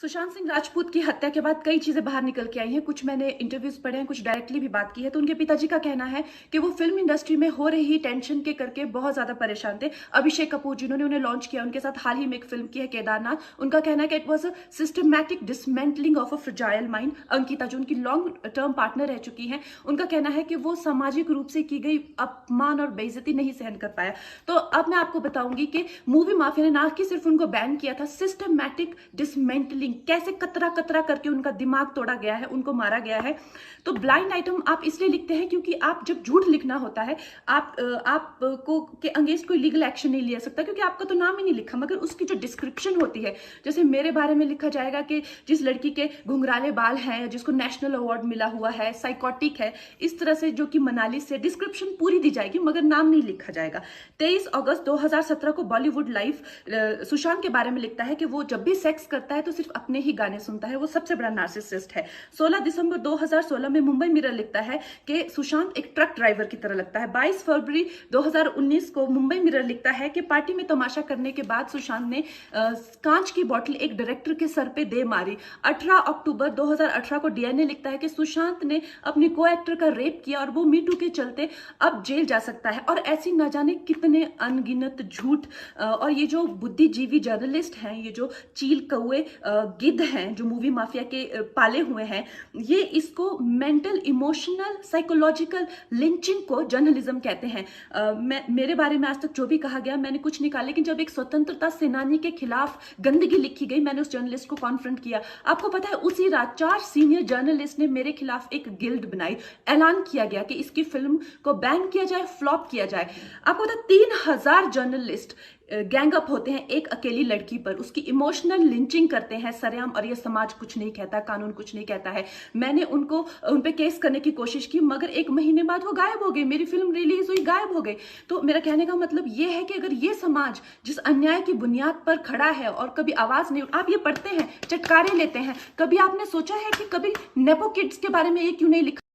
सुशांत सिंह राजपूत की हत्या के बाद कई चीजें बाहर निकल के आई हैं। कुछ मैंने इंटरव्यूज पढ़े हैं, कुछ डायरेक्टली भी बात की है। तो उनके पिताजी का कहना है कि वो फिल्म इंडस्ट्री में हो रही टेंशन के करके बहुत ज्यादा परेशान थे। अभिषेक कपूर जिन्होंने उन्हें लॉन्च किया, उनके साथ हाल ही में एक फिल्म की है केदारनाथ। उनका कहना है कि it was a systematic dismantling of a fragile mind. Ankita जो उनकी लॉन्ग टर्म पार्टनर रह चुकी हैं, उनका कहना है कि वो सामाजिक रूप से की गई अपमान और बेइज्जती नहीं सहन कर पाया। तो अब मैं आपको बताऊंगी कि मूवी माफिया ने ना कि सिर्फ उनको बैन किया था, सिस्टमैटिक डिसमेंटलिंग, कैसे कतरा कतरा करके उनका दिमाग तोड़ा गया है, उनको मारा गया है। तो ब्लाइंड आइटम आप इसलिए लिखते हैं क्योंकि आप जब झूठ लिखना होता है, आपको के अगेंस्ट कोई लीगल एक्शन नहीं लिया सकता क्योंकि आपका तो नाम ही नहीं लिखा, मगर उसकी जो डिस्क्रिप्शन होती है, जैसे मेरे बारे में लिखा जाएगा कि जिस लड़की के घुंघराले बाल हैं, जिसको नेशनल अवार्ड मिला हुआ है, साइकोटिक है, इस तरह से जो कि मनाली से डिस्क्रिप्शन पूरी दी जाएगी मगर नाम नहीं लिखा जाएगा। 23 अगस्त 2017 को बॉलीवुड लाइव सुशांत के बारे में लिखता है कि वो जब भी सेक्स करता है तो सिर्फ अपने ही गाने सुनता है, वो सबसे बड़ा नार्सिसिस्ट है। 16 दिसंबर 2016 में मुंबई मिरर लिखता है कि सुशांत एक ट्रक ड्राइवर की तरह लगता है। 22 फरवरी 2019 को मुंबई मिरर लिखता है कि पार्टी में तमाशा करने के बाद सुशांत ने कांच की बोतल एक डायरेक्टर के सर पे दे मारी। 18 अक्टूबर 2018 को डीएनए लिखता है कि सुशांत ने अपनी को एक्टर का रेप किया और वो मीटू के चलते अब जेल जा सकता है। और ऐसी न जाने कितने अनगिनत झूठ। और ये जो बुद्धिजीवी जर्नलिस्ट हैं, ये जो चील कौए गिद्ध हैं जो मूवी माफिया के पाले हुए हैं, ये इसको मेंटल इमोशनल साइकोलॉजिकल लिंचिंग को जर्नलिज्म कहते हैं। मेरे बारे में आज तक जो भी कहा गया मैंने कुछ नहीं कहा, लेकिन जब एक स्वतंत्रता सेनानी के खिलाफ गंदगी लिखी गई, मैंने उस जर्नलिस्ट को कॉन्फ्रंट किया। आपको पता है उसी रात 4 सीनियर जर्नलिस्ट ने मेरे खिलाफ एक गिल्ड बनाई। ऐलान किया गया कि इसकी फिल्म को बैन किया जाए, फ्लॉप किया जाए। आपको पता 3000 जर्नलिस्ट गैंग अप होते हैं एक अकेली लड़की पर, उसकी इमोशनल लिंचिंग करते हैं सरेआम, और ये समाज कुछ नहीं कहता, कानून कुछ नहीं कहता है। मैंने उन पे केस करने की कोशिश की मगर 1 महीने बाद वो गायब हो गई, मेरी फिल्म रिलीज हुई, गायब हो गई। तो मेरा कहने का मतलब ये है कि अगर ये समाज जिस अन्याय की बुनियाद पर खड़ा है और कभी आवाज नहीं, आप ये पढ़ते हैं, चटकारे लेते हैं, कभी आपने सोचा है कि कभी नेपो किड्स के बारे में ये क्यों नहीं लिखा?